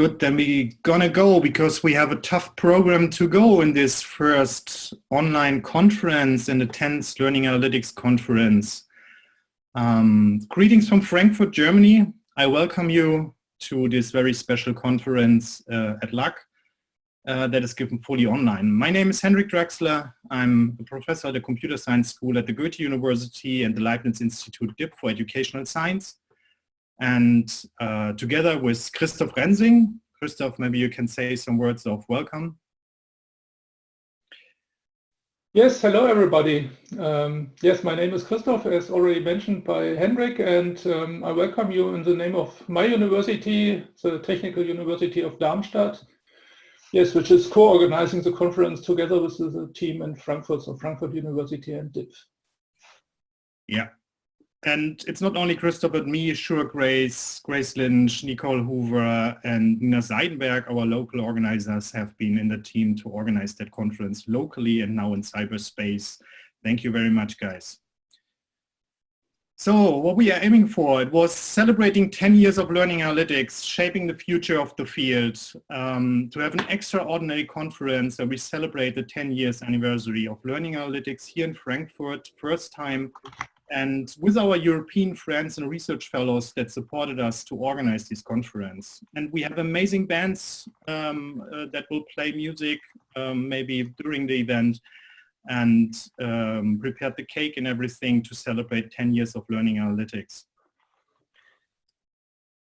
Good, then we gonna go because we have a tough program to go in this first online conference in the 10th Learning Analytics Conference. Greetings from Frankfurt, Germany. I welcome you to this very special conference at LAK that is given fully online. My name is Henrik Draxler. I'm a professor at the Computer Science School at the Goethe University and the Leibniz Institute DIP for Educational Science. And together with Christoph Rensing. Christoph, maybe you can say some words of welcome. Yes, hello everybody. Yes, my name is Christoph, as already mentioned by Henrik, and I welcome you in the name of my university, the Technical University of Darmstadt, yes, which is co-organizing the conference together with the team in Frankfurt, so Frankfurt University and DIP. Yeah. And it's not only Christoph, but me, Sure Grace, Grace Lynch, Nicole Hoover, and Nina Seidenberg, our local organizers, have been in the team to organize that conference locally and now in cyberspace. Thank you very much, guys. So what we are aiming for, it was celebrating 10 years of learning analytics, shaping the future of the field, to have an extraordinary conference where we celebrate the 10 years anniversary of learning analytics here in Frankfurt, first time, and with our European friends and research fellows that supported us to organize this conference. And we have amazing bands that will play music maybe during the event and prepared the cake and everything to celebrate 10 years of learning analytics.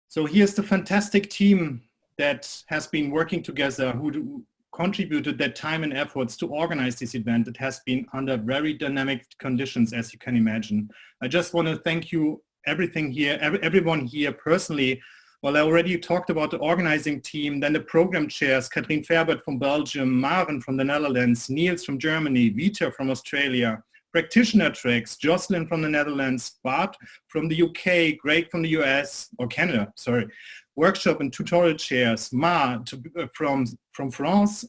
So here's the fantastic team that has been working together, who contributed their time and efforts to organize this event. It has been under very dynamic conditions, as you can imagine. I just want to thank you, everyone here personally. Well, I already talked about the organizing team, then the program chairs, Katrien Verbert from Belgium, Maren from the Netherlands, Niels from Germany, Vita from Australia, practitioner tracks, Jocelyn from the Netherlands, Bart from the UK, Greg from the US, or Canada, sorry. Workshop and tutorial chairs, from France,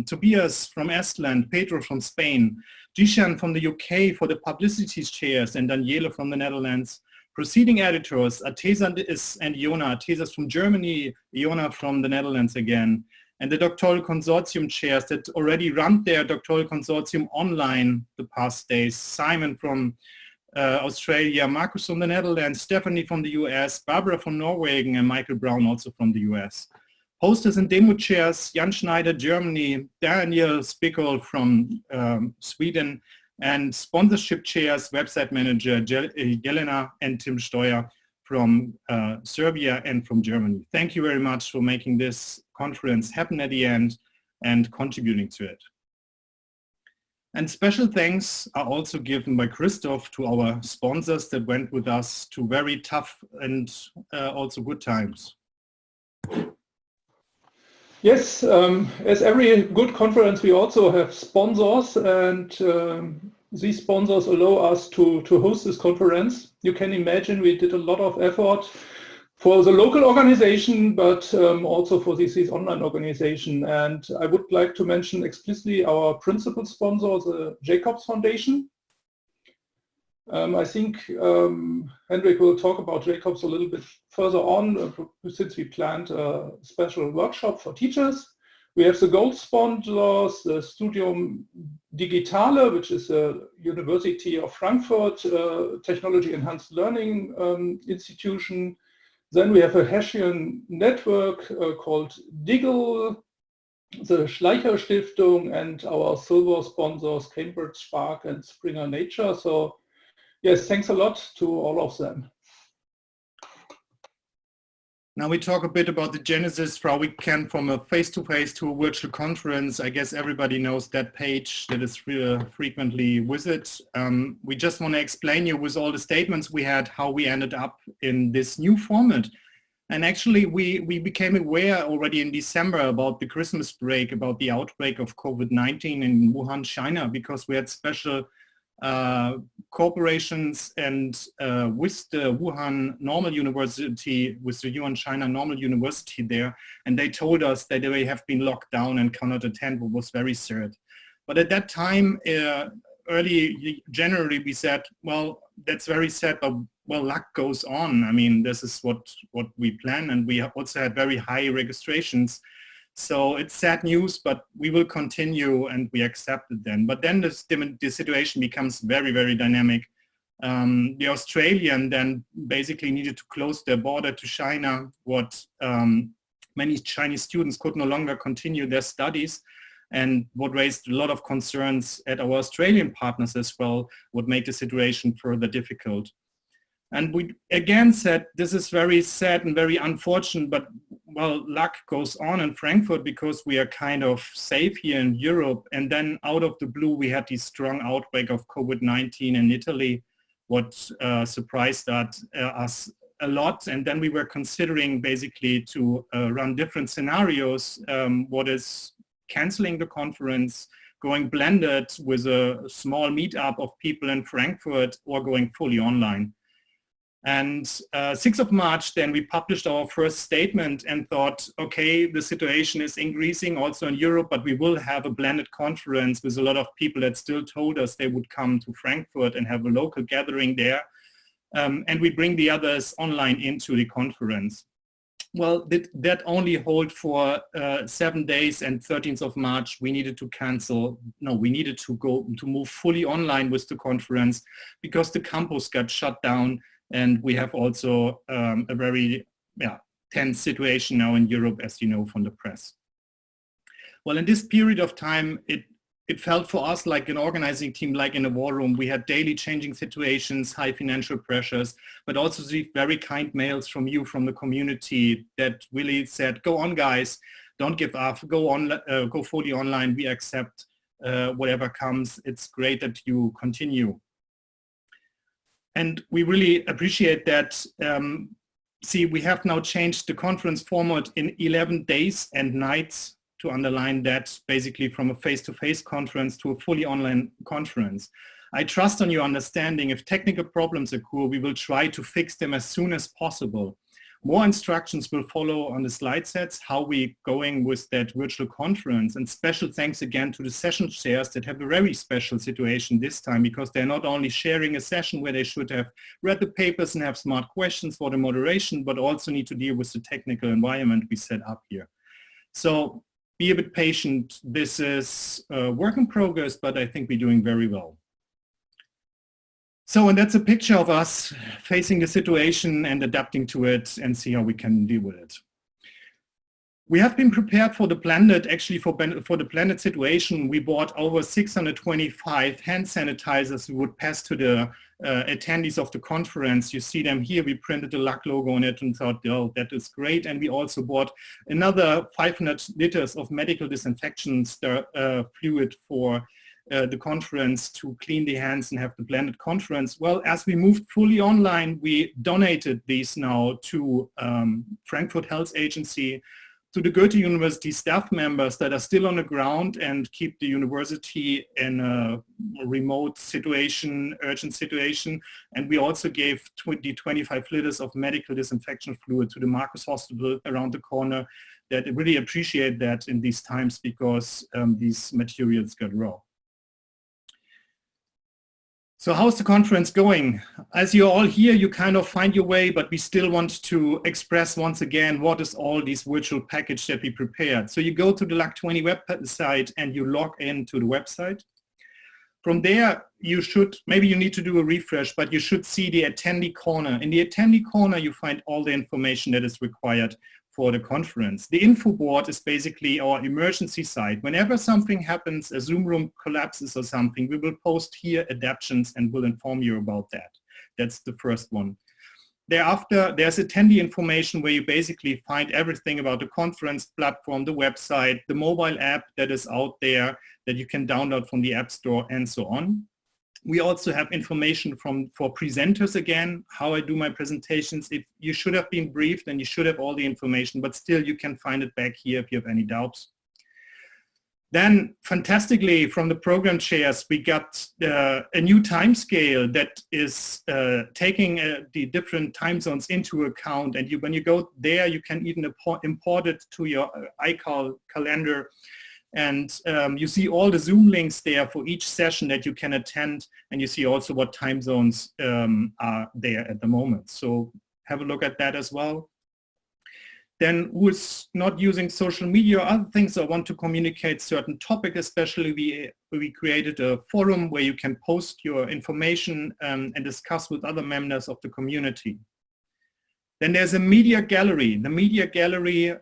Tobias from Estland, Pedro from Spain, Jishan from the UK for the publicities chairs, and Daniele from the Netherlands. Proceeding editors, Atesa and Iona, Atesa from Germany, Iona from the Netherlands again, and the doctoral consortium chairs that already run their doctoral consortium online the past days, Simon from Australia, Marcus from the Netherlands, Stephanie from the US, Barbara from Norway, and Michael Brown also from the US. Hostess and demo chairs, Jan Schneider, Germany, Daniel Spickel from Sweden, and sponsorship chairs, website manager Jelena and Tim Steuer from Serbia and from Germany. Thank you very much for making this conference happen at the end and contributing to it. And special thanks are also given by Christoph to our sponsors that went with us to very tough and also good times. Yes, as every good conference, we also have sponsors, and these sponsors allow us to host this conference. You can imagine we did a lot of effort for the local organization, but also for this online organization. And I would like to mention explicitly our principal sponsor, the Jacobs Foundation. I think Henrik will talk about Jacobs a little bit further on, since we planned a special workshop for teachers. We have the gold sponsors, the Studium Digitale, which is a University of Frankfurt Technology Enhanced Learning institution. Then we have a Hessian network called DIGGLE, the Schleicher Stiftung, and our silver sponsors, Cambridge Spark and Springer Nature. So yes, thanks a lot to all of them. Now we talk a bit about the genesis for how we can, from a face-to-face to a virtual conference. I guess everybody knows that page that is frequently visited. We just want to explain you with all the statements we had, how we ended up in this new format. And actually we became aware already in December about the Christmas break, about the outbreak of COVID-19 in Wuhan, China, because we had special cooperations and with the Wuhan Normal University, with the Yuan China Normal University there, and they told us that they have been locked down and cannot attend, what was very sad. But at that time, early January, we said, well, that's very sad, but well, luck goes on. I mean, this is what we plan, and we also had very high registrations. So it's sad news, but we will continue and we accept it then. But then the situation becomes very, very dynamic. The Australian then basically needed to close their border to China, what many Chinese students could no longer continue their studies, and what raised a lot of concerns at our Australian partners as well, would make the situation further difficult. And we again said, this is very sad and very unfortunate, but well, luck goes on in Frankfurt because we are kind of safe here in Europe. And then out of the blue, we had this strong outbreak of COVID-19 in Italy, what surprised us a lot. And then we were considering basically to run different scenarios. What is canceling the conference, going blended with a small meetup of people in Frankfurt, or going fully online. And 6th of March, then we published our first statement and thought, okay, the situation is increasing also in Europe, but we will have a blended conference with a lot of people that still told us they would come to Frankfurt and have a local gathering there. And we bring the others online into the conference. Well, that only hold for 7 days, and 13th of March, we needed to cancel. No, we needed to move fully online with the conference because the campus got shut down. And we have also a very tense situation now in Europe, as you know from the press. Well, in this period of time, it felt for us like an organizing team, like in a war room. We had daily changing situations, high financial pressures, but also the very kind mails from you, from the community, that really said, go on guys, don't give up, go on, go fully online, we accept whatever comes. It's great that you continue. And we really appreciate that. See, we have now changed the conference format in 11 days and nights, to underline that, basically from a face-to-face conference to a fully online conference. I trust on your understanding. If technical problems occur, we will try to fix them as soon as possible. More instructions will follow on the slide sets, how we're going with that virtual conference. And special thanks again to the session chairs that have a very special situation this time, because they're not only sharing a session where they should have read the papers and have smart questions for the moderation, but also need to deal with the technical environment we set up here. So be a bit patient. This is a work in progress, but I think we're doing very well. So, and that's a picture of us facing the situation and adapting to it and see how we can deal with it. We have been prepared for the blended, actually for the blended situation. We bought over 625 hand sanitizers we would pass to the attendees of the conference. You see them here. We printed the LAK logo on it and thought, oh, that is great. And we also bought another 500 liters of medical disinfection fluid for the conference to clean the hands and have the blended conference. Well, as we moved fully online, we donated these now to Frankfurt Health Agency, to the Goethe University staff members that are still on the ground and keep the university in a remote situation, urgent situation. And we also gave 25 liters of medical disinfection fluid to the Marcus Hospital around the corner, that really appreciate that in these times, because these materials got raw. So how's the conference going? As you're all here, you kind of find your way, but we still want to express once again what is all this virtual package that we prepared. So you go to the LAK20 website and you log into the website. From there, you should, maybe you need to do a refresh, but you should see the attendee corner. In the attendee corner, you find all the information that is required for the conference. The info board is basically our emergency site. Whenever something happens, a Zoom room collapses or something, we will post here adaptions and will inform you about that. That's the first one. Thereafter, there's attendee information where you basically find everything about the conference platform, the website, the mobile app that is out there that you can download from the App Store, and so on. We also have information for presenters again, how I do my presentations. If you should have been briefed and you should have all the information, but still you can find it back here if you have any doubts. Then fantastically from the program chairs, we got a new time scale that is taking the different time zones into account. And when you go there, you can even import it to your iCal calendar. And you see all the Zoom links there for each session that you can attend, and you see also what time zones are there at the moment. So have a look at that as well. Then who is not using social media or other things or want to communicate certain topic, especially we created a forum where you can post your information and discuss with other members of the community. Then there's a media gallery. The media gallery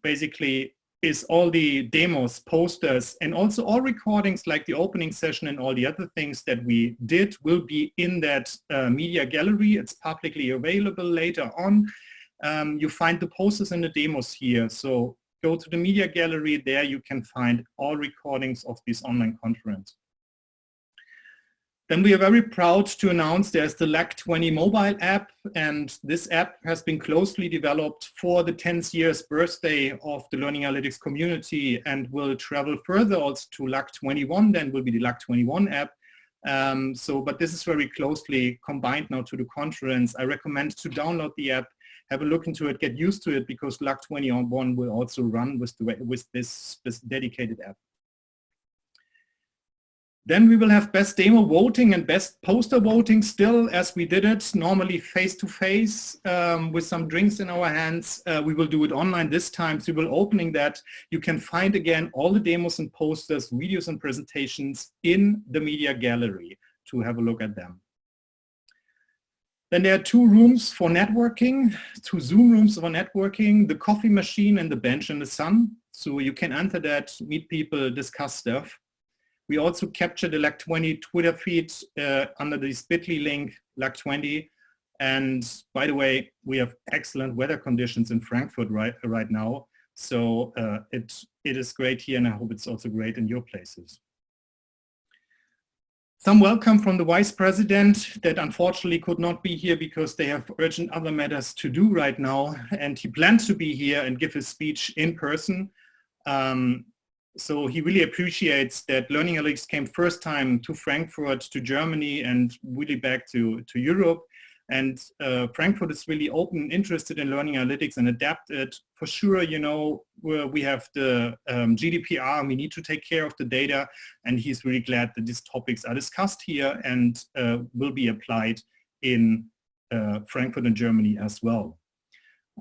basically is all the demos, posters, and also all recordings like the opening session and all the other things that we did will be in that media gallery. It's publicly available later on. You find the posters and the demos here. So go to the media gallery. There you can find all recordings of this online conference. Then we are very proud to announce there's the LAK20 mobile app, and this app has been closely developed for the 10th year's birthday of the Learning Analytics community and will travel further also to LAK21, then will be the LAK21 app. But this is very closely combined now to the conference. I recommend to download the app, have a look into it, get used to it, because LAK21 will also run with this dedicated app. Then we will have best demo voting and best poster voting still as we did it, normally face-to-face with some drinks in our hands. We will do it online this time, so we will opening that. You can find again all the demos and posters, videos and presentations in the media gallery to have a look at them. Then there are two rooms for networking, two Zoom rooms for networking, the coffee machine and the bench in the sun. So you can enter that, meet people, discuss stuff. We also capture the LAK20 Twitter feed under the bit.ly link, LAK20. And by the way, we have excellent weather conditions in Frankfurt right now. So it is great here, and I hope it's also great in your places. Some welcome from the Vice President that unfortunately could not be here because they have urgent other matters to do right now. And he plans to be here and give his speech in person. So he really appreciates that Learning Analytics came first time to Frankfurt, to Germany, and really back to Europe. And Frankfurt is really open and interested in Learning Analytics and adapted. For sure, you know, we have the GDPR, and we need to take care of the data. And he's really glad that these topics are discussed here and will be applied in Frankfurt and Germany as well.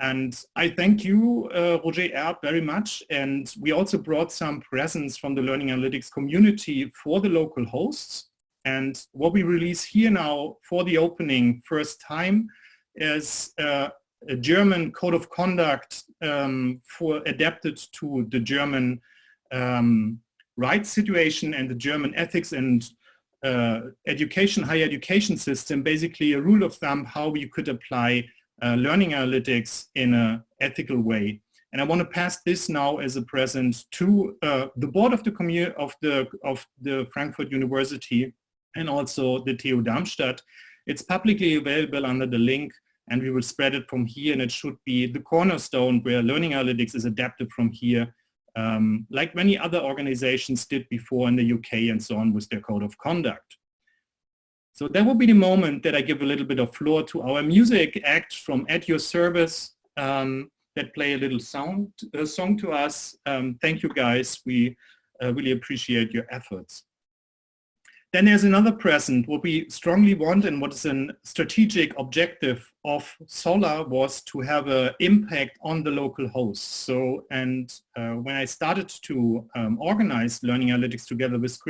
And I thank you, Roger Erb, very much. And we also brought some presents from the Learning Analytics community for the local hosts. And what we release here now for the opening first time is a German code of conduct adapted to the German rights situation and the German ethics and higher education system, basically a rule of thumb how you could apply Learning Analytics in an ethical way. And I want to pass this now as a present to the board of the Frankfurt University and also the TU Darmstadt. It's publicly available under the link, and we will spread it from here, and it should be the cornerstone where Learning Analytics is adapted from here, like many other organizations did before in the UK and so on with their code of conduct. So that will be the moment that I give a little bit of floor to our music act from At Your Service that play a little song to us. Thank you guys, we really appreciate your efforts. Then there's another present. What we strongly want and what is a strategic objective of Solar was to have an impact on the local hosts. So, and when I started to organize Learning Analytics together with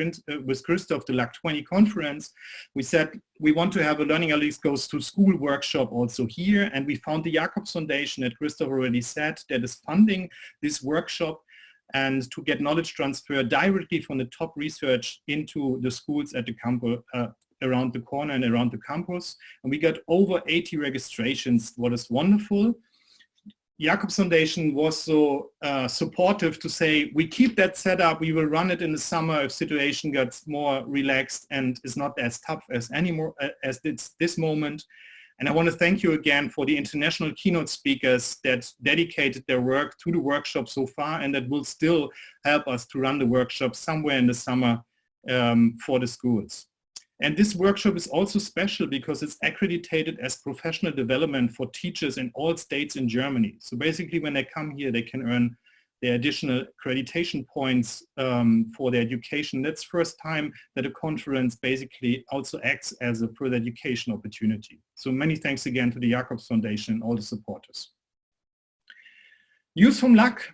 Christoph, the LAK20 conference, we said we want to have a Learning Analytics Goes to School workshop also here. And we found the Jacobs Foundation that Christoph already said that is funding this workshop, and to get knowledge transfer directly from the top research into the schools at the campus, around the corner and around the campus. And we got over 80 registrations, what is wonderful. Jacobs Foundation was so supportive to say, we keep that set up, we will run it in the summer if situation gets more relaxed and is not as tough as anymore as it's this moment. And I want to thank you again for the international keynote speakers that dedicated their work to the workshop so far, and that will still help us to run the workshop somewhere in the summer for the schools. And this workshop is also special because it's accredited as professional development for teachers in all states in Germany. So basically when they come here, they can earn their additional accreditation points for their education. That's first time that a conference basically also acts as a further education opportunity. So many thanks again to the Jacobs Foundation and all the supporters. News from LAK.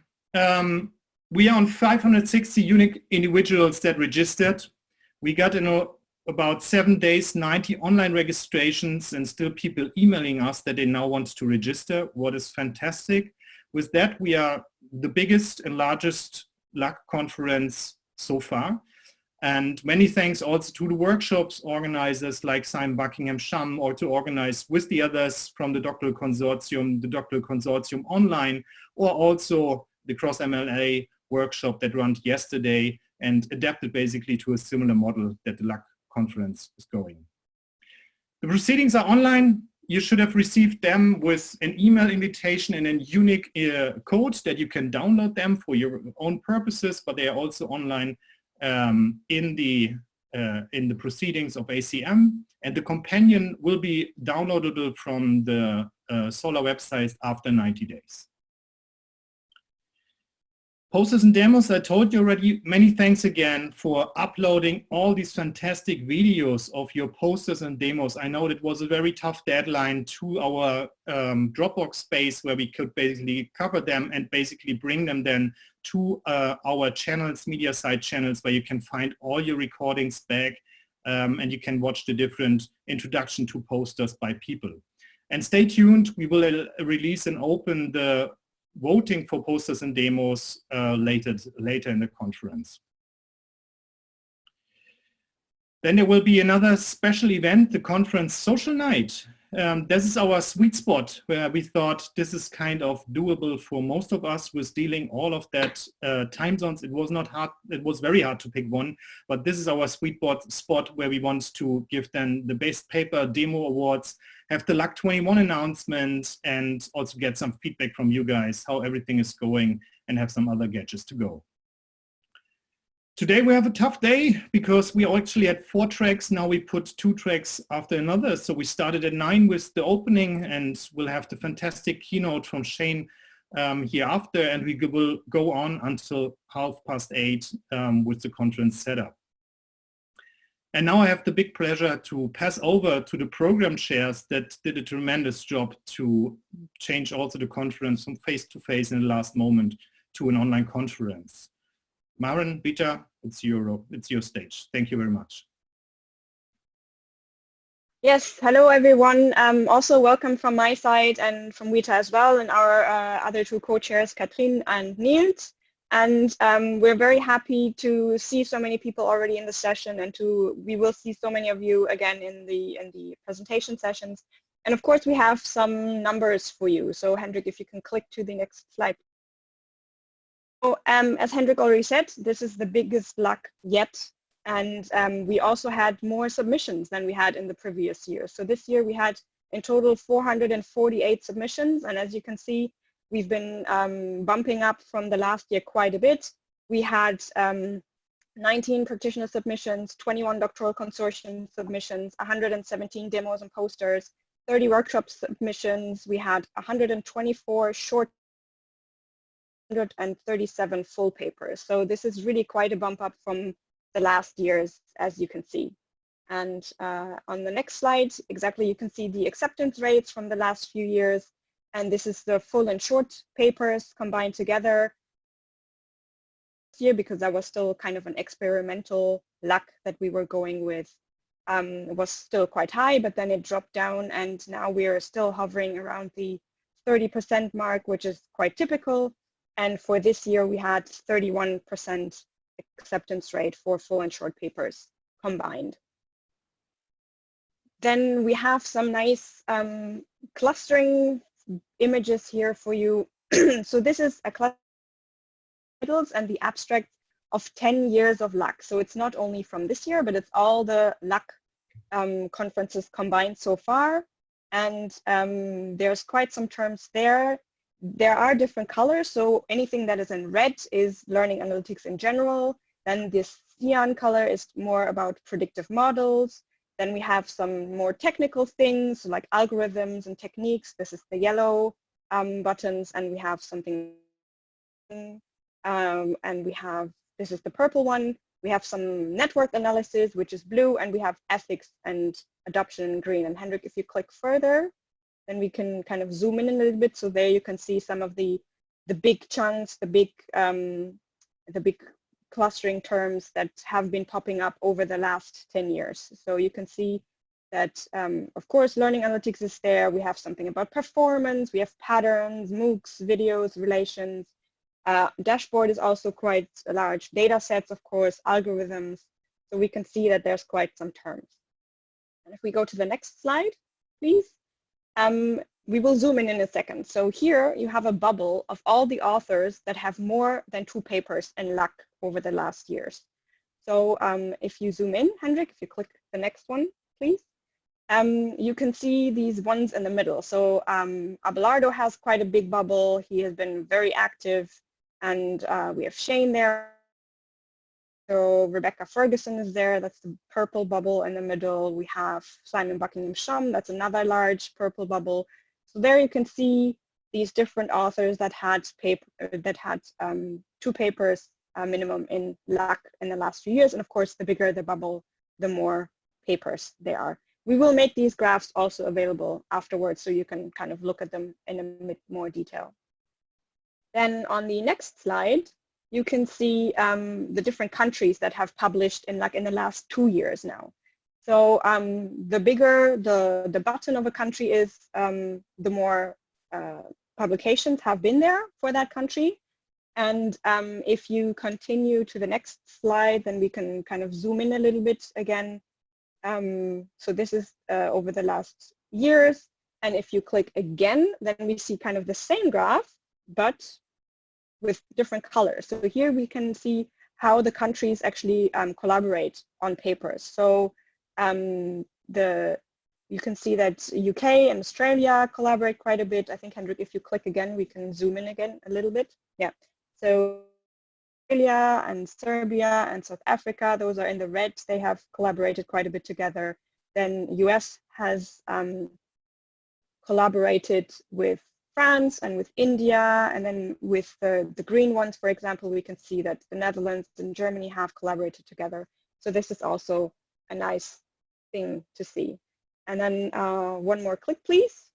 We are on 560 unique individuals that registered. We got in about 7 days, 90 online registrations and still people emailing us that they now want to register, what is fantastic. With that, we are the biggest and largest LAK conference so far. And many thanks also to the workshops organizers like Simon Buckingham-Shum, or to organize with the others from the Doctoral Consortium online, or also the Cross-MLA workshop that ran yesterday and adapted basically to a similar model that the LAK conference is going. The proceedings are online. You should have received them with an email invitation and a unique code that you can download them for your own purposes, but they are also online in the proceedings of ACM, and the companion will be downloadable from the Solar website after 90 days. Posters and demos, I told you already, many thanks again for uploading all these fantastic videos of your posters and demos. I know it was a very tough deadline to our Dropbox space where we could basically cover them and basically bring them then to our channels, media site channels, where you can find all your recordings back and you can watch the different introduction to posters by people. And stay tuned, we will release and open the voting for posters and demos later in the conference. Then there will be another special event, the conference social night. This is our sweet spot where we thought this is kind of doable for most of us with dealing all of that time zones. It was not hard, it was very hard to pick one, but this is our sweet spot where we want to give them the best paper demo awards, have the LAK21 announcement, and also get some feedback from you guys, how everything is going, and have some other gadgets to go. Today we have a tough day because we actually had 4 tracks. Now we put 2 tracks after another. So we started at 9 with the opening, and we'll have the fantastic keynote from Shane hereafter, and we will go on until 8:30 with the conference setup. And now I have the big pleasure to pass over to the program chairs that did a tremendous job to change also the conference from face-to-face in the last moment to an online conference. Maren, Vita, it's your stage. Thank you very much. Yes, hello everyone. Also welcome from my side and from Vita as well, and our other 2 co-chairs, Katrin and Niels. And we're very happy to see so many people already in the session, and we will see so many of you again in the presentation sessions. And of course we have some numbers for you. So Hendrik, if you can click to the next slide. So, as Hendrik already said, this is the biggest LAK yet, and we also had more submissions than we had in the previous year. So this year we had in total 448 submissions, and as you can see, we've been bumping up from the last year quite a bit. We had 19 practitioner submissions, 21 doctoral consortium submissions, 117 demos and posters, 30 workshop submissions. We had 124 short 137 full papers. So this is really quite a bump up from the last years, as you can see. And on the next slide, exactly, you can see the acceptance rates from the last few years. And this is the full and short papers combined together here, because that was still kind of an experimental LAK that we were going with. It was still quite high, but then it dropped down, and now we are still hovering around the 30% mark, which is quite typical. And for this year, we had 31% acceptance rate for full and short papers combined. Then we have some nice clustering images here for you. So this is a cluster and the abstract of 10 years of LAK. So it's not only from this year, but it's all the LAK conferences combined so far. And there's quite some terms there. There are different colors, so anything that is in red is learning analytics in general. Then this cyan color is more about predictive models. Then we have some more technical things like algorithms and techniques. This is the yellow buttons, and we have something and we have, this is the purple one. We have some network analysis, which is blue, and we have ethics and adoption in green. And Hendrik, if you click further, then we can kind of zoom in a little bit. So there you can see some of the big chunks, the big clustering terms that have been popping up over the last 10 years. So you can see that, of course, learning analytics is there. We have something about performance. We have patterns, MOOCs, videos, relations. Dashboard is also quite large. Data sets, of course, algorithms. So we can see that there's quite some terms. And if we go to the next slide, please. We will zoom in a second. So here you have a bubble of all the authors that have more than 2 papers in LAK over the last years. So if you zoom in, Hendrik, if you click the next one, please, you can see these ones in the middle. So Abelardo has quite a big bubble. He has been very active, and we have Shane there. So Rebecca Ferguson is there. That's the purple bubble in the middle. We have Simon Buckingham-Shum. That's another large purple bubble. So there you can see these different authors that had 2 papers minimum in LAK in the last few years. And of course, the bigger the bubble, the more papers there are. We will make these graphs also available afterwards, so you can kind of look at them in a bit more detail. Then on the next slide, you can see the different countries that have published in LAK in the last 2 years now. So the bigger the button of a country is, the more publications have been there for that country. And if you continue to the next slide, then we can kind of zoom in a little bit again. So this is over the last years. And if you click again, then we see kind of the same graph, but with different colors. So here we can see how the countries actually collaborate on papers. So you can see that UK and Australia collaborate quite a bit. I think, Hendrik, if you click again, we can zoom in again a little bit. Yeah. So Australia and Serbia and South Africa, those are in the red. They have collaborated quite a bit together. Then US has collaborated with France and with India, and then with the green ones, for example, we can see that the Netherlands and Germany have collaborated together. So this is also a nice thing to see. And then one more click, please.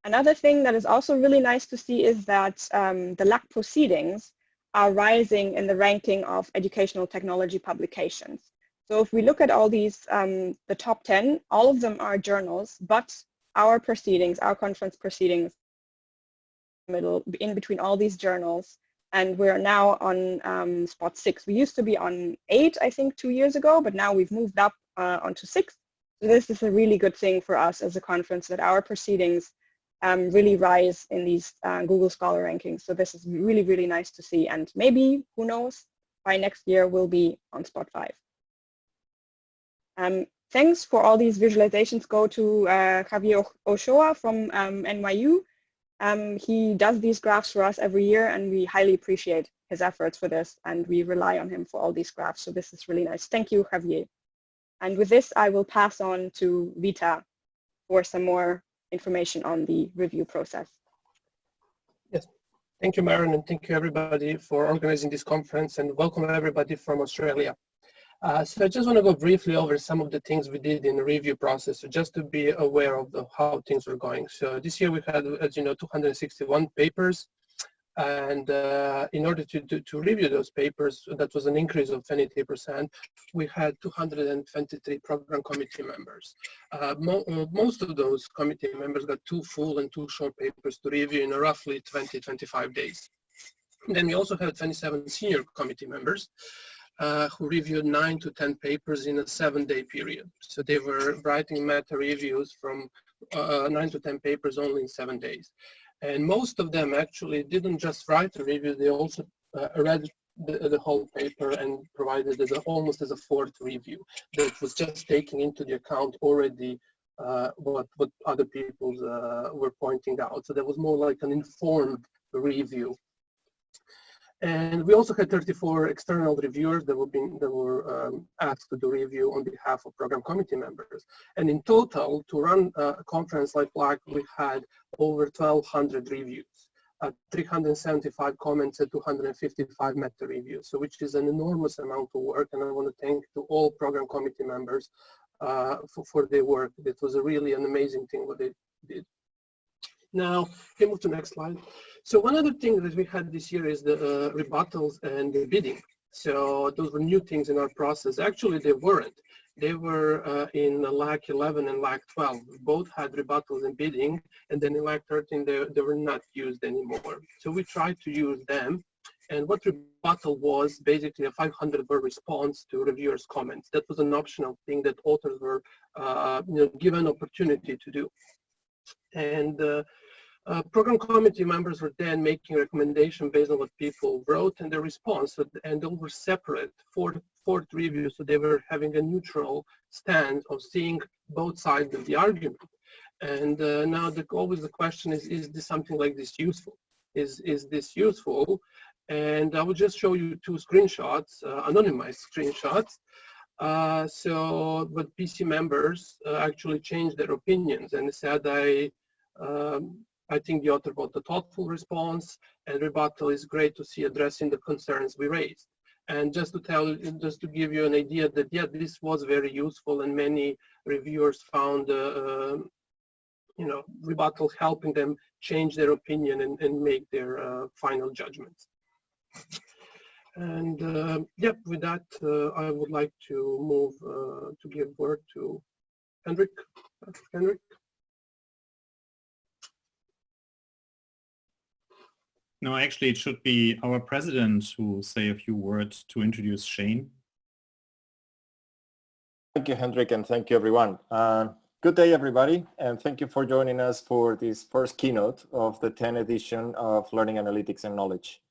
Another thing that is also really nice to see is that the LAK proceedings are rising in the ranking of educational technology publications. So if we look at all these, the top 10, all of them are journals, but our proceedings, our conference proceedings, in between all these journals, and we're now on spot 6. We used to be on 8, I think, 2 years ago, but now we've moved up onto 6. So this is a really good thing for us as a conference, that our proceedings really rise in these Google Scholar rankings. So this is really, really nice to see. And maybe, who knows, by next year we'll be on spot 5. Thanks for all these visualizations go to Javier Ochoa from NYU. He does these graphs for us every year, and we highly appreciate his efforts for this, and we rely on him for all these graphs. So this is really nice. Thank you, Javier. And with this, I will pass on to Vita for some more information on the review process. Yes, thank you, Maren, and thank you everybody for organizing this conference, and welcome everybody from Australia. So I just want to go briefly over some of the things we did in the review process, so just to be aware of how things were going. So this year we had, as you know, 261 papers, and in order to review those papers, that was an increase of 23%. We had 223 program committee members. Most of those committee members got 2 full and 2 short papers to review in roughly 20-25 days. And then we also had 27 senior committee members who reviewed 9 to 10 papers in a 7-day period. So they were writing meta reviews from 9 to 10 papers only in 7 days. And most of them actually didn't just write a review, they also read the whole paper and provided as almost as a 4th review that was just taking into the account already what other people were pointing out. So that was more like an informed review. And we also had 34 external reviewers that were asked to do review on behalf of program committee members. And in total, to run a conference like LAK, we had over 1,200 reviews. 375 comments and 255 meta reviews, so which is an enormous amount of work. And I want to thank to all program committee members for their work. It was a really an amazing thing what they did. Now, can we move to the next slide? So one other thing that we had this year is the rebuttals and the bidding. So those were new things in our process. Actually, they weren't. They were in LAK11 and LAK12. Both had rebuttals and bidding, and then in LAK13, they were not used anymore. So we tried to use them. And what rebuttal was basically a 500-word response to reviewers' comments. That was an optional thing that authors were given opportunity to do. And program committee members were then making recommendations based on what people wrote and their response, and those were separate for reviews, so they were having a neutral stand of seeing both sides of the argument. And now always the question is this something like this useful? Is this useful? And I will just show you two screenshots, anonymized screenshots. But PC members actually changed their opinions and said, I think the author wrote a thoughtful response, and rebuttal is great to see addressing the concerns we raised. And just to give you an idea that, yeah, this was very useful, and many reviewers found, rebuttal helping them change their opinion and make their final judgments. And with that, I would like to move to give word to Henrik. Henrik. No, actually, it should be our president who say a few words to introduce Shane. Thank you, Hendrik, and thank you, everyone. Good day, everybody, and thank you for joining us for this first keynote of the 10th edition of Learning Analytics and Knowledge.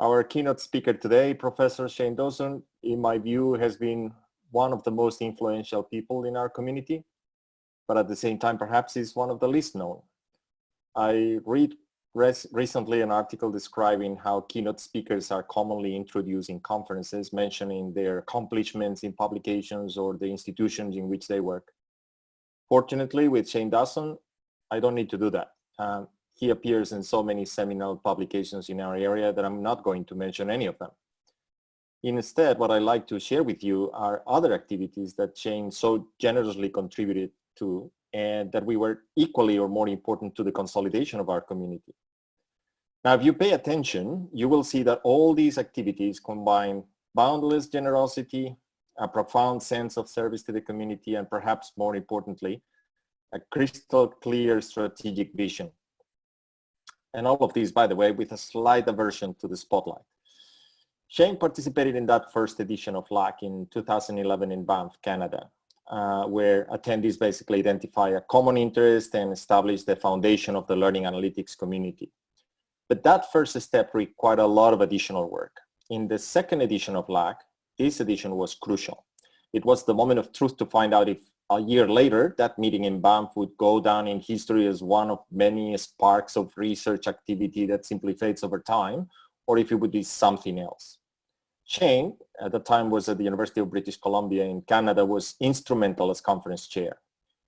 Our keynote speaker today, Professor Shane Dawson, in my view, has been one of the most influential people in our community, but at the same time, perhaps is one of the least known. I read recently an article describing how keynote speakers are commonly introduced in conferences, mentioning their accomplishments in publications or the institutions in which they work. Fortunately, with Shane Dawson, I don't need to do that. He appears in so many seminal publications in our area that I'm not going to mention any of them. Instead, what I'd like to share with you are other activities that Shane so generously contributed to, and that we were equally or more important to the consolidation of our community. Now, if you pay attention, you will see that all these activities combine boundless generosity, a profound sense of service to the community, and perhaps more importantly, a crystal clear strategic vision. And all of these, by the way, with a slight aversion to the spotlight. Shane participated in that first edition of LAK in 2011 in Banff, Canada, where attendees basically identify a common interest and establish the foundation of the learning analytics community. But that first step required a lot of additional work. In the second edition of LAK, this edition was crucial. It was the moment of truth to find out if a year later, that meeting in Banff would go down in history as one of many sparks of research activity that simply fades over time, or if it would be something else. Shane, at the time was at the University of British Columbia in Canada, was instrumental as conference chair.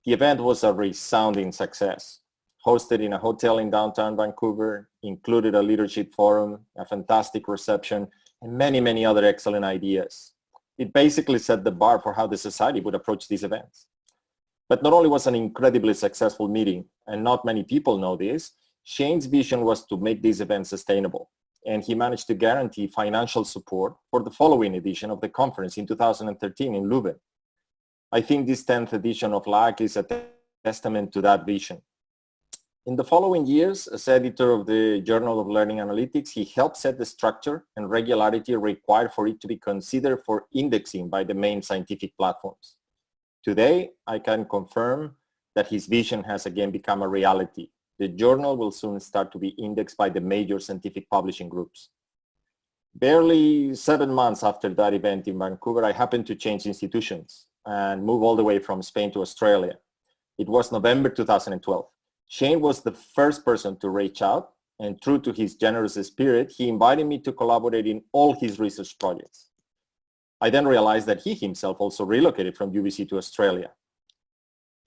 The event was a resounding success. Hosted in a hotel in downtown Vancouver, included a leadership forum, a fantastic reception, and many, many other excellent ideas. It basically set the bar for how the society would approach these events. But not only was an incredibly successful meeting, and not many people know this, Shane's vision was to make these events sustainable. And he managed to guarantee financial support for the following edition of the conference in 2013 in Leuven. I think this 10th edition of LAK is a testament to that vision. In the following years, as editor of the Journal of Learning Analytics, he helped set the structure and regularity required for it to be considered for indexing by the main scientific platforms. Today, I can confirm that his vision has again become a reality. The journal will soon start to be indexed by the major scientific publishing groups. Barely 7 months after that event in Vancouver, I happened to change institutions and move all the way from Spain to Australia. It was November 2012. Shane was the first person to reach out, and true to his generous spirit, he invited me to collaborate in all his research projects. I then realized that he himself also relocated from UBC to Australia.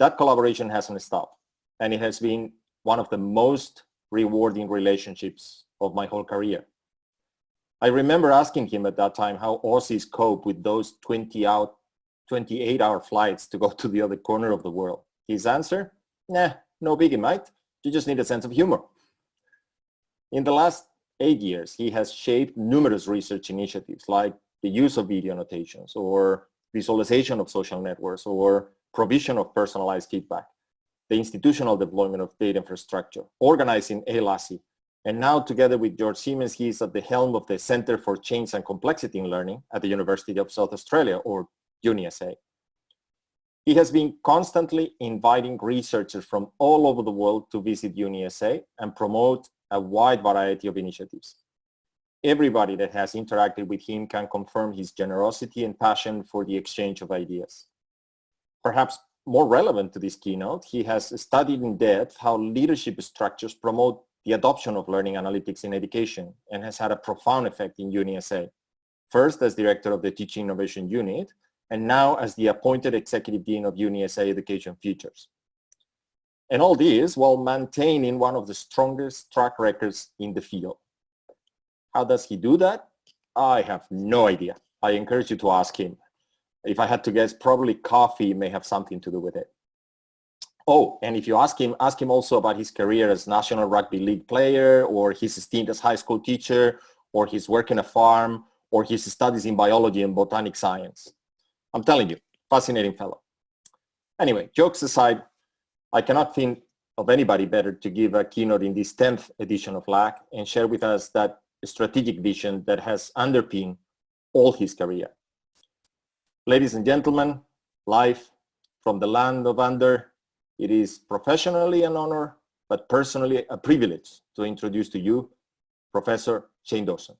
That collaboration hasn't stopped, and it has been one of the most rewarding relationships of my whole career. I remember asking him at that time how Aussies cope with those 28-hour flights to go to the other corner of the world. His answer, nah, no biggie, mate. You just need a sense of humor. In the last 8 years, he has shaped numerous research initiatives like the use of video annotations or visualization of social networks or provision of personalized feedback, the institutional deployment of data infrastructure, organizing LAC, and now together with George Siemens, he is at the helm of the Center for Change and Complexity in Learning at the University of South Australia, or UniSA. He has been constantly inviting researchers from all over the world to visit UniSA and promote a wide variety of initiatives. Everybody that has interacted with him can confirm his generosity and passion for the exchange of ideas. Perhaps more relevant to this keynote, he has studied in depth how leadership structures promote the adoption of learning analytics in education and has had a profound effect in UniSA, first as director of the Teaching Innovation Unit and now as the appointed Executive Dean of UniSA Education Futures. And all this while maintaining one of the strongest track records in the field. How does he do that? I have no idea. I encourage you to ask him. If I had to guess, probably coffee may have something to do with it. Oh, and if you ask him also about his career as National Rugby League player, or his stint as high school teacher, or his work in a farm, or his studies in biology and botanic science. I'm telling you, fascinating fellow. Anyway, jokes aside, I cannot think of anybody better to give a keynote in this 10th edition of LAK and share with us that strategic vision that has underpinned all his career. Ladies and gentlemen, live from the land of Under, it is professionally an honor, but personally a privilege to introduce to you Professor Shane Dawson.